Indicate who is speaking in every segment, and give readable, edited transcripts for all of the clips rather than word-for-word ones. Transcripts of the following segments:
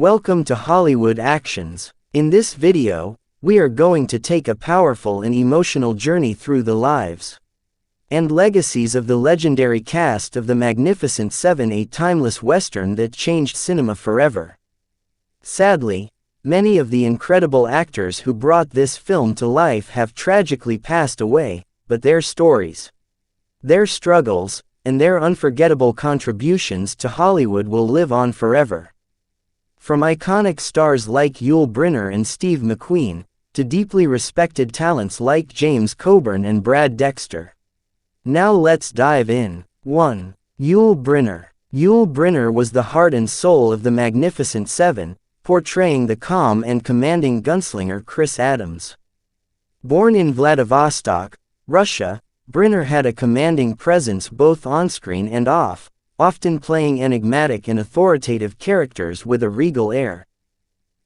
Speaker 1: Welcome to Hollywood Actions. In this video, we are going to take a powerful and emotional journey through the lives and legacies of the legendary cast of The Magnificent Seven, a timeless Western that changed cinema forever. Sadly, many of the incredible actors who brought this film to life have tragically passed away, but their stories, their struggles, and their unforgettable contributions to Hollywood will live on forever. From iconic stars like Ule Briner and Steve McQueen, to deeply respected talents like James Coburn and Brad Dexter. Now let's dive in. 1. Ule Briner. Ule Briner was the heart and soul of The Magnificent Seven, portraying the calm and commanding gunslinger Chris Adams. Born in Vladivostok, Russia, Briner had a commanding presence both on-screen and off, often playing enigmatic and authoritative characters with a regal air.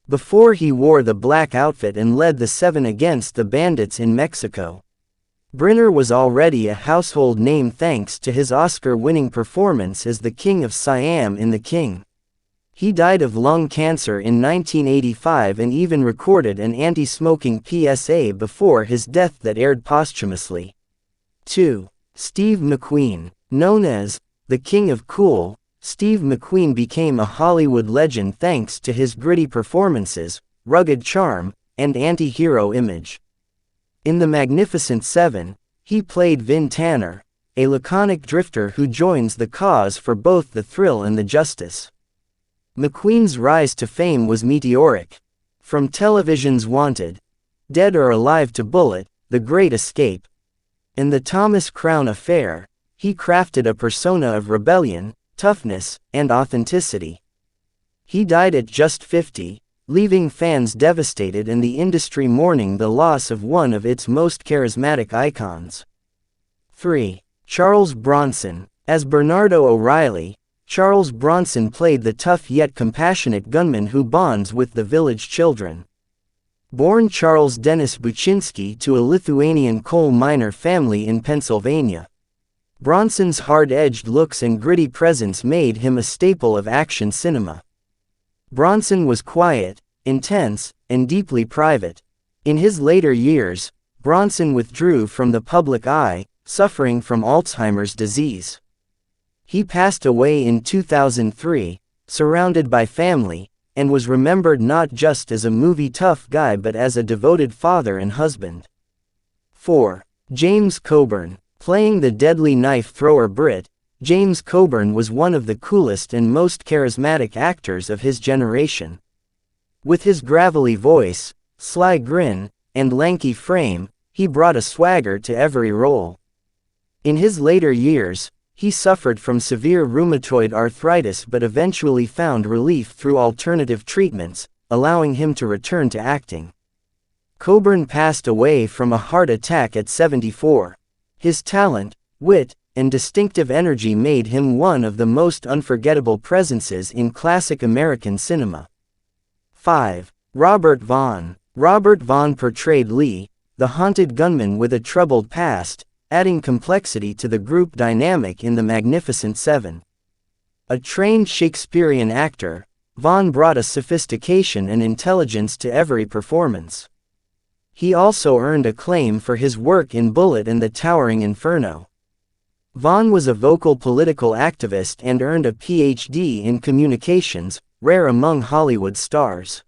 Speaker 1: Before he wore the black outfit and led the Seven against the bandits in Mexico, Briner was already a household name thanks to his Oscar-winning performance as the King of Siam in The King. He died of lung cancer in 1985 and even recorded an anti-smoking PSA before his death that aired posthumously. 2. Steve McQueen. Known as the King of Cool, Steve McQueen became a Hollywood legend thanks to his gritty performances, rugged charm, and anti-hero image. In The Magnificent Seven, he played Vin Tanner, a laconic drifter who joins the cause for both the thrill and the justice. McQueen's rise to fame was meteoric. From television's Wanted, Dead or Alive to Bullet, The Great Escape, and The Thomas Crown Affair, he crafted a persona of rebellion, toughness, and authenticity. He died at just 50, leaving fans devastated and the industry mourning the loss of one of its most charismatic icons. 3. Charles Bronson. As Bernardo O'Reilly, Charles Bronson played the tough yet compassionate gunman who bonds with the village children. Born Charles Dennis Buczynski to a Lithuanian coal miner family in Pennsylvania, Bronson's hard-edged looks and gritty presence made him a staple of action cinema. Bronson was quiet, intense, and deeply private. In his later years, Bronson withdrew from the public eye, suffering from Alzheimer's disease. He passed away in 2003, surrounded by family, and was remembered not just as a movie tough guy but as a devoted father and husband. 4. James Coburn. Playing the deadly knife-thrower Brit, James Coburn was one of the coolest and most charismatic actors of his generation. With his gravelly voice, sly grin, and lanky frame, he brought a swagger to every role. In his later years, he suffered from severe rheumatoid arthritis but eventually found relief through alternative treatments, allowing him to return to acting. Coburn passed away from a heart attack at 74. His talent, wit, and distinctive energy made him one of the most unforgettable presences in classic American cinema. 5. Robert Vaughn. Robert Vaughn portrayed Lee, the haunted gunman with a troubled past, adding complexity to the group dynamic in The Magnificent Seven. A trained Shakespearean actor, Vaughn brought a sophistication and intelligence to every performance. He also earned acclaim for his work in Bullet and The Towering Inferno. Vaughn was a vocal political activist and earned a Ph.D. in communications, rare among Hollywood stars.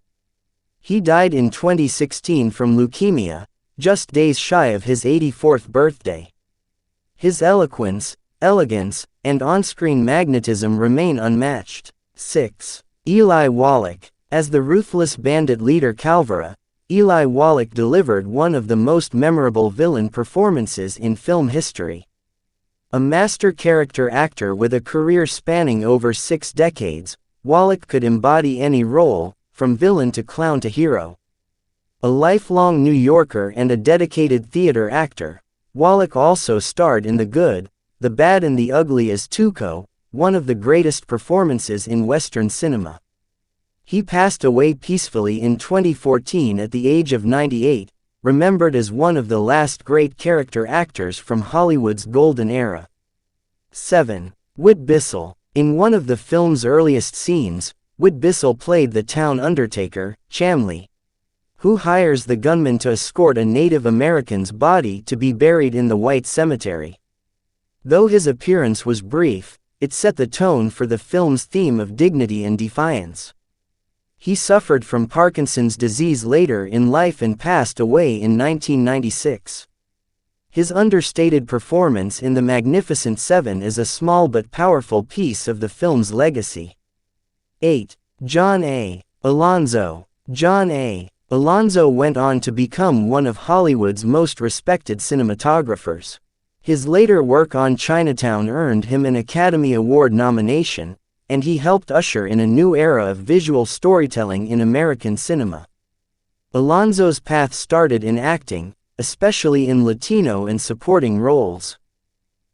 Speaker 1: He died in 2016 from leukemia, just days shy of his 84th birthday. His eloquence, elegance, and on-screen magnetism remain unmatched. 6. Eli Wallik. As the ruthless bandit leader Calvera, Eli Wallik delivered one of the most memorable villain performances in film history. A master character actor with a career spanning over 6 decades, Wallik could embody any role, from villain to clown to hero. A lifelong New Yorker and a dedicated theater actor, Wallik also starred in The Good, the Bad and the Ugly as Tuco, one of the greatest performances in Western cinema. He passed away peacefully in 2014 at the age of 98, remembered as one of the last great character actors from Hollywood's golden era. 7. Whit Bissell. In one of the film's earliest scenes, Whit Bissell played the town undertaker, Chamley, who hires the gunman to escort a Native American's body to be buried in the White Cemetery. Though his appearance was brief, it set the tone for the film's theme of dignity and defiance. He suffered from Parkinson's disease later in life and passed away in 1996. His understated performance in The Magnificent Seven is a small but powerful piece of the film's legacy. 8. John A. Alonzo. John A. Alonzo went on to become one of Hollywood's most respected cinematographers. His later work on Chinatown earned him an Academy Award nomination, and he helped usher in a new era of visual storytelling in American cinema. Alonzo's path started in acting, especially in Latino and supporting roles.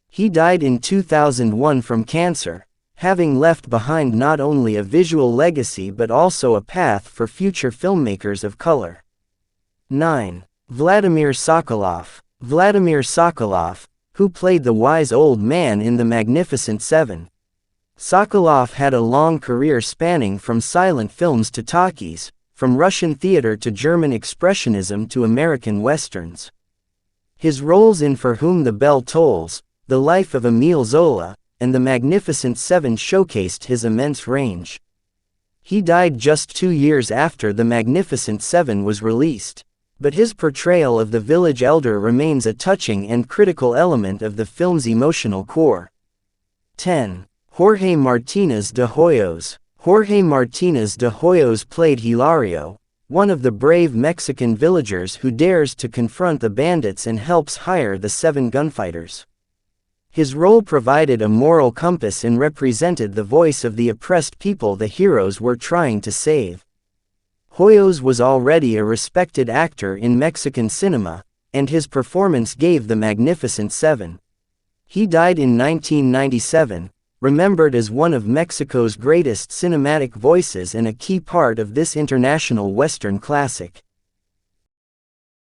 Speaker 1: He died in 2001 from cancer, having left behind not only a visual legacy but also a path for future filmmakers of color. 9. Vladimir Sakalof. Vladimir Sakalof, who played the wise old man in The Magnificent Seven. Sakalof had a long career spanning from silent films to talkies, from Russian theater to German expressionism to American westerns. His roles in For Whom the Bell Tolls, The Life of Emile Zola, and The Magnificent Seven showcased his immense range. He died just 2 years after The Magnificent Seven was released, but his portrayal of the village elder remains a touching and critical element of the film's emotional core. 10. Jorge Martinez de Hoyos. Jorge Martinez de Hoyos played Hilario, one of the brave Mexican villagers who dares to confront the bandits and helps hire the 7 gunfighters. His role provided a moral compass and represented the voice of the oppressed people the heroes were trying to save. Hoyos was already a respected actor in Mexican cinema, and his performance gave The Magnificent Seven. He died in 1997, remembered as one of Mexico's greatest cinematic voices and a key part of this international Western classic.